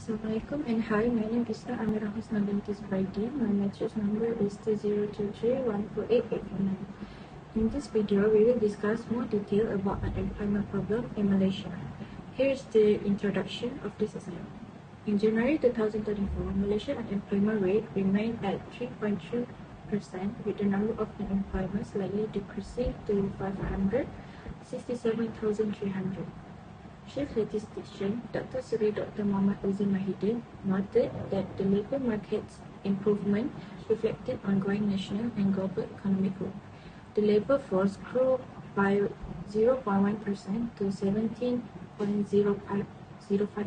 Assalamualaikum and hi, my name is Amira Husna binti Zubaidi. My matrix number is 2023148849. In this video, we will discuss more detail about unemployment problem in Malaysia. Here is the introduction of this assignment. In January 2024, Malaysian unemployment rate remained at 3.3%, with the number of unemployment slightly decreasing to 567,300. Chief Statistician Dr. Suri Dr. Muhammad Uzin Mahidin noted that the labour market's improvement reflected ongoing national and global economic growth. The labour force grew by 0.1% to 17.05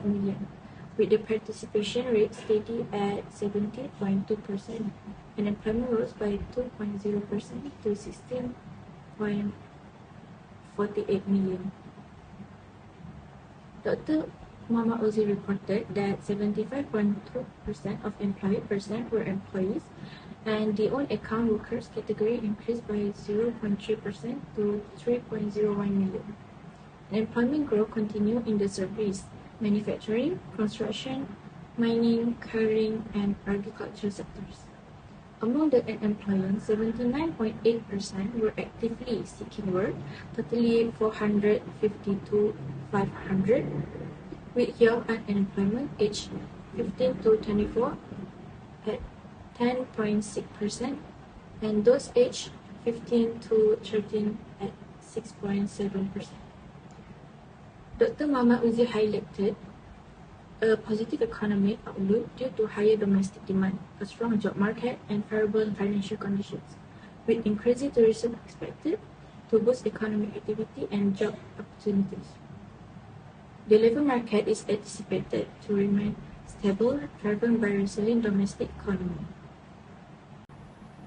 million, with the participation rate steady at 70.2%, and employment rose by 2.0% to 16.48 million. Dr. Muhammad Uzi reported that 75.2% of employed personnel were employees, and the own account workers category increased by 0.3% to 3.01 million. Employment growth continued in the service, manufacturing, construction, mining, carrying, and agriculture sectors. Among the unemployed, 79.8% were actively seeking work, totally 452,500, with young unemployment aged 15 to 24 at 10.6%, and those aged 15 to 13 at 6.7%. Dr. Muhammad Uzi highlighted a positive economic outlook due to higher domestic demand, a strong job market, and favorable financial conditions, with increasing tourism expected to boost economic activity and job opportunities. The labour market is anticipated to remain stable, driven by resilient domestic economy.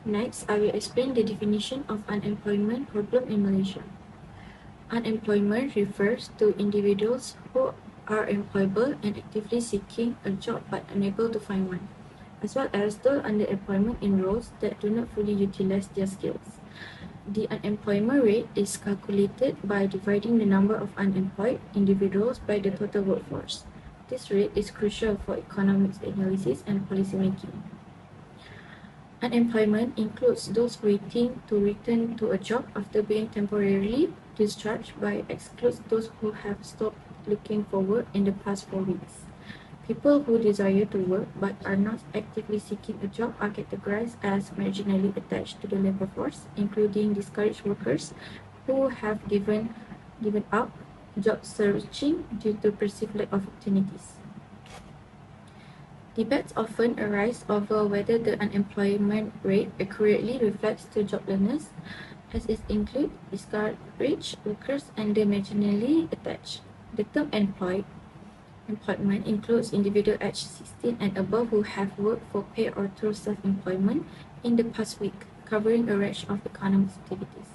Next, I will explain the definition of unemployment problem in Malaysia. Unemployment refers to individuals who are employable and actively seeking a job but unable to find one, as well as those underemployment in roles that do not fully utilize their skills. The unemployment rate is calculated by dividing the number of unemployed individuals by the total workforce. This rate is crucial for economics analysis and policy making. Unemployment includes those waiting to return to a job after being temporarily discharged, but excludes those who have stopped looking for work in the past 4 weeks. People who desire to work but are not actively seeking a job are categorized as marginally attached to the labour force, including discouraged workers who have given up job searching due to perceived lack of opportunities. Debates often arise over whether the unemployment rate accurately reflects the joblessness, as it includes discouraged workers and the marginally attached. The term employment includes individuals aged 16 and above who have worked for pay or through self-employment in the past week, covering a range of economic activities.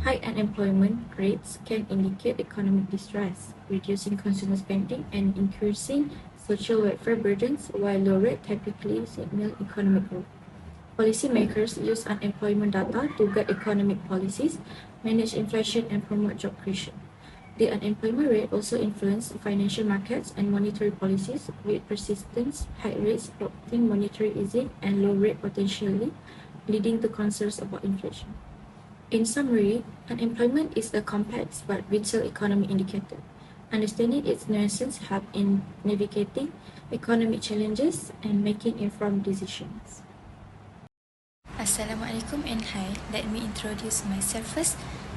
High unemployment rates can indicate economic distress, reducing consumer spending and increasing social welfare burdens, while low rates typically signal economic growth. Policymakers use unemployment data to guide economic policies, manage inflation, and promote job creation. The unemployment rate also influences financial markets and monetary policies, with persistent high rates prompting monetary easing and low rate potentially leading to concerns about inflation. In summary, unemployment is a complex but vital economic indicator. Understanding its nuances help in navigating economic challenges and making informed decisions. Assalamualaikum and hi. Let me introduce myself first.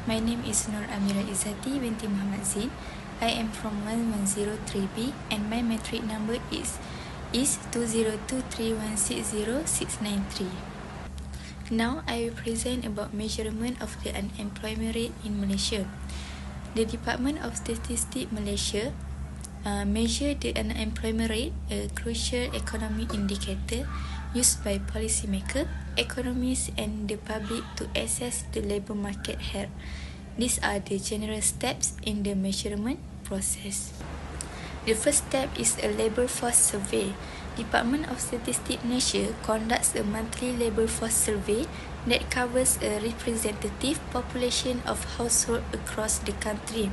My name is Nur Amira Izzati binti Muhammad Zain. I am from 1103B and my matric number is 2023160693. Now I will present about measurement of the unemployment rate in Malaysia. The Department of Statistics Malaysia measure the unemployment rate, a crucial economic indicator used by policymakers, economists, and the public to assess the labour market health. These are the general steps in the measurement process. The first step is a labour force survey. Department of Statistics Malaysia conducts a monthly labour force survey that covers a representative population of households across the country.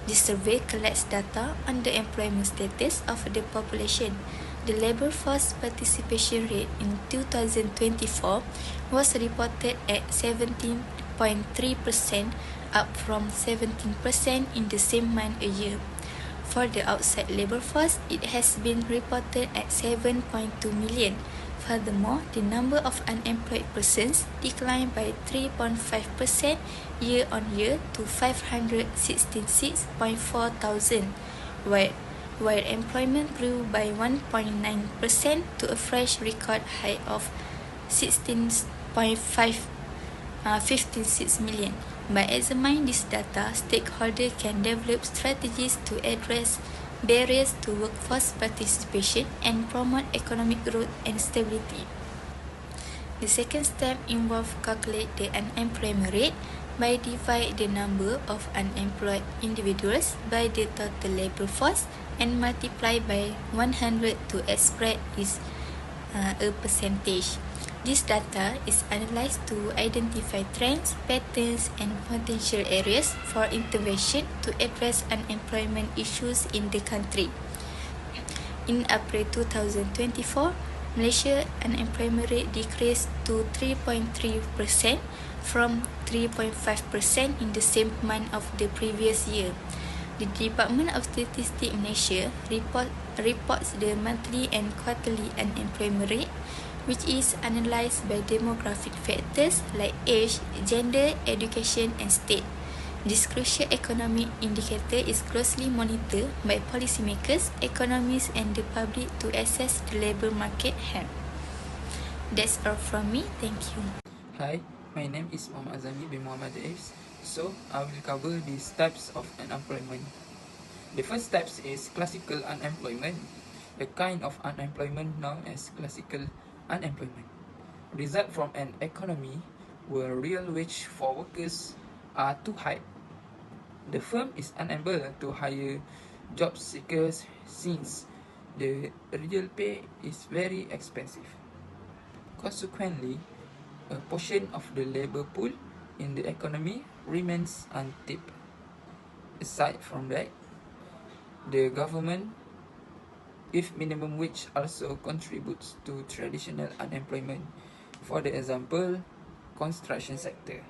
This survey collects data on the employment status of the population. The labour force participation rate in 2024 was reported at 17.3%, up from 17% in the same month a year. For the outside labour force, it has been reported at 7.2 million. Furthermore, the number of unemployed persons declined by 3.5% year-on-year to 566.4 thousand, while employment grew by 1.9% to a fresh record high of 56 million. By examining this data, stakeholders can develop strategies to address barriers to workforce participation and promote economic growth and stability. The second step involves calculate the unemployment rate by divide the number of unemployed individuals by the total labour force and multiply by 100 to express is a percentage. This data is analysed to identify trends, patterns, and potential areas for intervention to address unemployment issues in the country. In April 2024, Malaysia unemployment rate decreased to 3.3% from 3.5% in the same month of the previous year. The Department of Statistics Malaysia reports the monthly and quarterly unemployment rate, which is analysed by demographic factors like age, gender, education, and state. This crucial economic indicator is closely monitored by policymakers, economists, and the public to assess the labour market health. That's all from me. Thank you. Hi, my name is Muhammad Azami bin Muhammad Jaiz. So, I will cover these types of unemployment. The first type is classical unemployment, the kind of unemployment known as classical unemployment, result from an economy where real wage for workers are too high. The firm is unable to hire job seekers since the real pay is very expensive. Consequently, a portion of the labour pool in the economy remains untapped. Aside from that, the government, if minimum wage, also contributes to traditional unemployment. For the example, construction sector.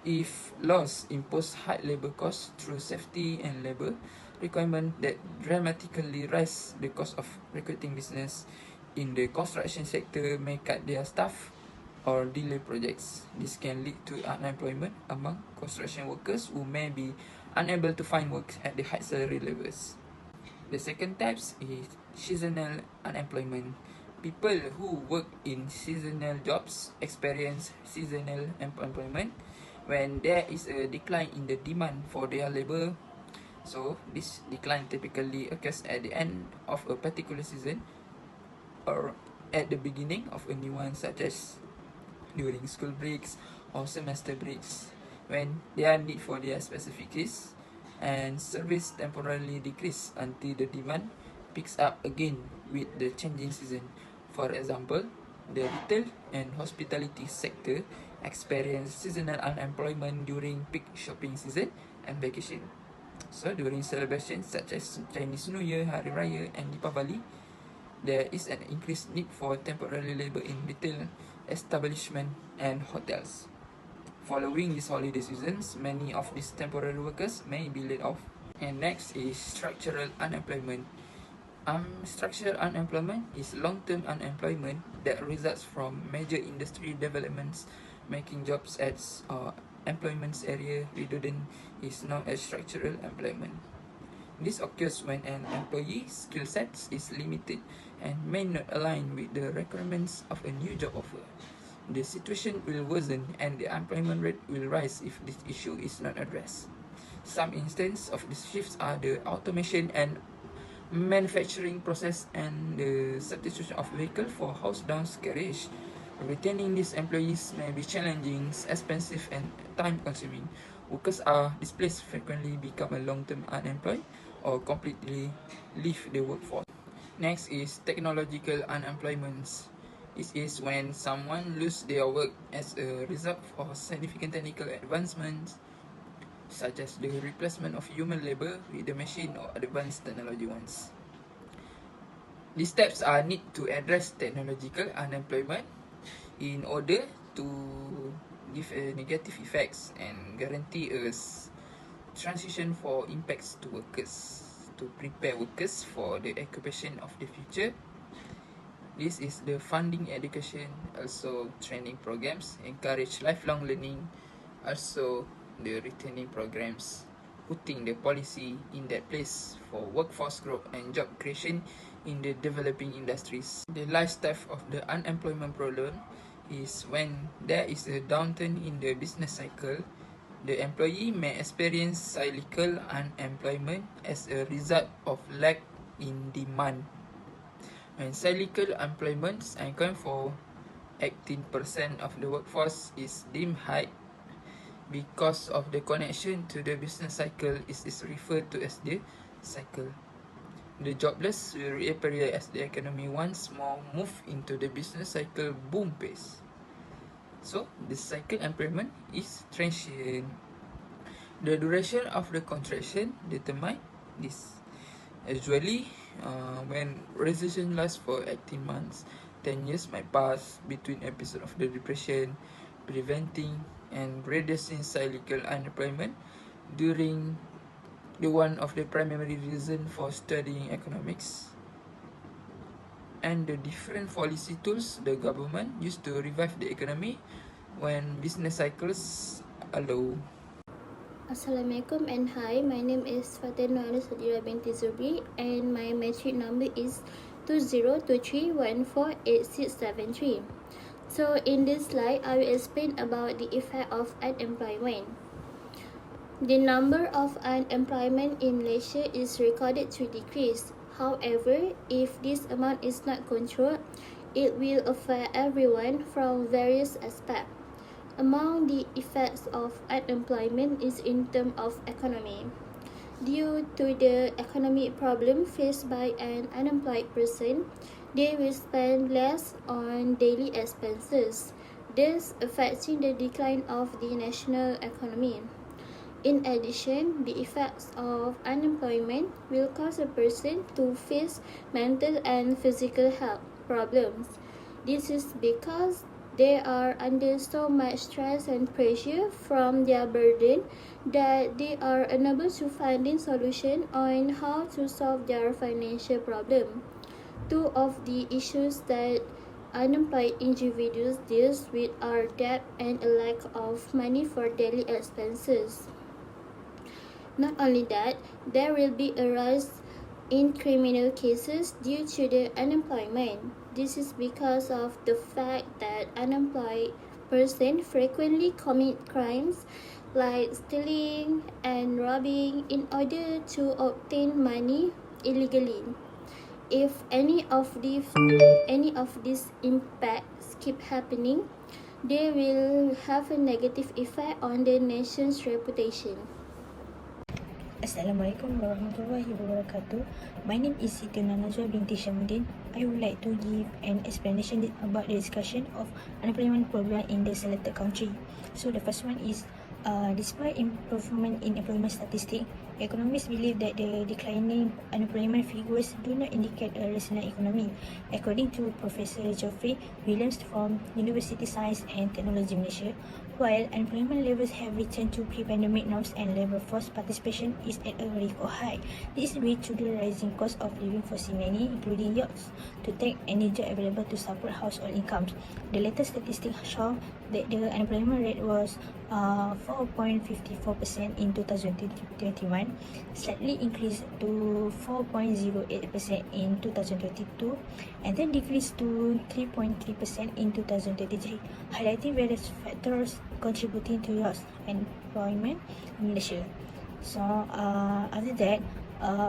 If laws impose high labour costs through safety and labour requirement that dramatically rise the cost of recruiting business in the construction sector may cut their staff or delay projects. This can lead to unemployment among construction workers who may be unable to find work at the high salary levels. The second type is seasonal unemployment. People who work in seasonal jobs experience seasonal unemployment when there is a decline in the demand for their labour. So, this decline typically occurs at the end of a particular season or at the beginning of a new one, such as during school breaks or semester breaks, when their need for their specific skills and service temporarily decrease until the demand picks up again with the changing season. For example, the retail and hospitality sector experience seasonal unemployment during peak shopping season and vacation. So during celebrations such as Chinese New Year, Hari Raya, and Deepavali, there is an increased need for temporary labour in retail establishment and hotels. Following these holiday seasons, many of these temporary workers may be laid off. And next is structural unemployment. Structural unemployment is long-term unemployment that results from major industry developments making jobs at employment area redundant is known as structural employment. This occurs when an employee's skill set is limited and may not align with the requirements of a new job offer. The situation will worsen and the unemployment rate will rise if this issue is not addressed. Some instances of these shifts are the automation and manufacturing process and the substitution of vehicle for house-down carriage. Retaining these employees may be challenging, expensive, and time-consuming. Workers are displaced frequently, become a long-term unemployed, or completely leave the workforce. Next is technological unemployment. This is when someone loses their work as a result of significant technical advancements such as the replacement of human labor with the machine or advanced technology ones. These steps are need to address technological unemployment in order to give a negative effects and guarantee a transition for impacts to workers, to prepare workers for the occupation of the future. This is the funding education, also training programs, encourage lifelong learning, also the returning programs, putting the policy in that place for workforce growth and job creation in the developing industries. The last step of the unemployment problem is when there is a downturn in the business cycle, the employee may experience cyclical unemployment as a result of lack in demand. When cyclical unemployment account for 18% of the workforce is deemed high because of the connection to the business cycle is referred to as the cycle. The jobless will reappear as the economy once more move into the business cycle boom phase. So, the cycle employment is transient. The duration of the contraction determine this. Usually, when recession lasts for 18 months, 10 years might pass between episodes of the depression, preventing and reducing cyclical unemployment during the one of the primary reason for studying economics. And the different policy tools the government used to revive the economy when business cycles are low. Assalamualaikum and hi, my name is Fatina Sadira binti Zubri and my metric number is 2023148673. So in this slide, I will explain about the effect of unemployment. The number of unemployment in Malaysia is recorded to decrease. However, if this amount is not controlled, it will affect everyone from various aspects. Among the effects of unemployment is in terms of economy. Due to the economic problem faced by an unemployed person, they will spend less on daily expenses, thus affecting the decline of the national economy. In addition, the effects of unemployment will cause a person to face mental and physical health problems. This is because they are under so much stress and pressure from their burden that they are unable to find a solution on how to solve their financial problem. Two of the issues that unemployed individuals deal with are debt and a lack of money for daily expenses. Not only that, there will be a rise in criminal cases due to the unemployment. This is because of the fact that unemployed persons frequently commit crimes like stealing and robbing in order to obtain money illegally. If any of these impacts keep happening, they will have a negative effect on the nation's reputation. Assalamualaikum warahmatullahi wabarakatuh. My name is Siti Najwa binti Syamuddin. I would like to give an explanation about the discussion of unemployment problem in the selected country. So the first one is, despite improvement in employment statistics, economists believe that the declining unemployment figures do not indicate a resilient economy. According to Professor Geoffrey Williams from University Science and Technology Malaysia, while unemployment levels have returned to pre-pandemic norms and labour force participation is at a record high, this is due to the rising cost of living for many, including youths, to take any job available to support household incomes. The latest statistics show that the unemployment rate was 4.54% in 2021, slightly increased to 4.08% in 2022, and then decreased to 3.3% in 2023, highlighting various factors contributing to youth employment in Malaysia. So, other than that,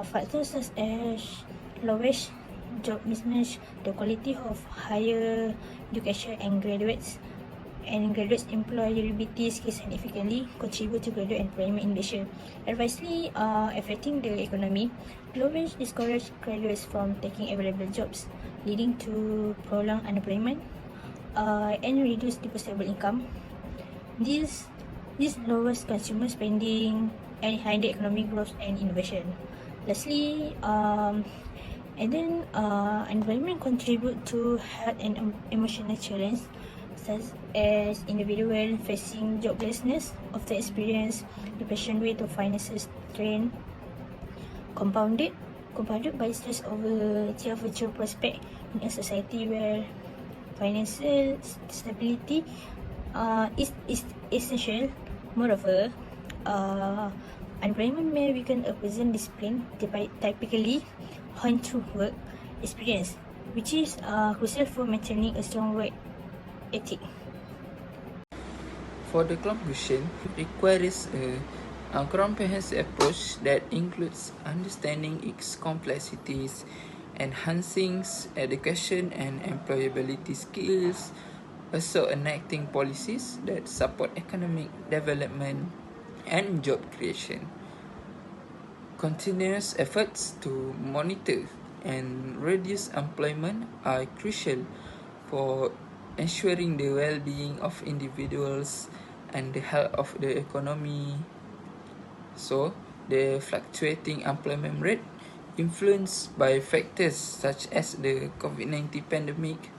factors such as lowest job mismatch, the quality of higher education and graduates employability significantly contribute to graduate employment in Malaysia, adversely affecting the economy. Low wage discourage graduates from taking available jobs, leading to prolonged unemployment and reduced disposable income. This This lowers consumer spending and hinder economic growth and innovation. Lastly, environment contribute to health and emotional challenge, such as individual facing joblessness often experience depression due to financial strain, compounded by stress over their future prospect in a society where financial stability is essential. Moreover, unemployment may weaken a person's discipline, typically honed through work experience, which is crucial for maintaining a strong work ethic. For the conclusion, requires a comprehensive approach that includes understanding its complexities, enhancing education and employability skills, also enacting policies that support economic development and job creation. Continuous efforts to monitor and reduce employment are crucial for ensuring the well-being of individuals and the health of the economy. So, the fluctuating employment rate, influenced by factors such as the COVID-19 pandemic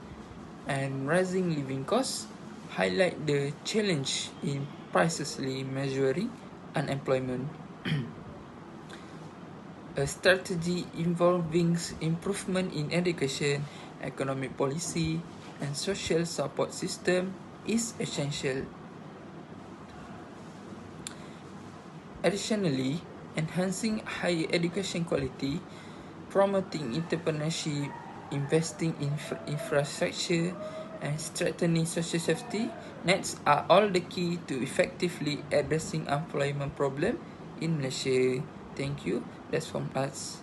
and rising living costs, highlight the challenge in precisely measuring unemployment. A strategy involving improvement in education, economic policy, and social support system is essential. Additionally, enhancing higher education quality, promoting entrepreneurship, investing in infrastructure, and strengthening social safety nets are all the key to effectively addressing employment problem in Malaysia. Thank you. That's from us.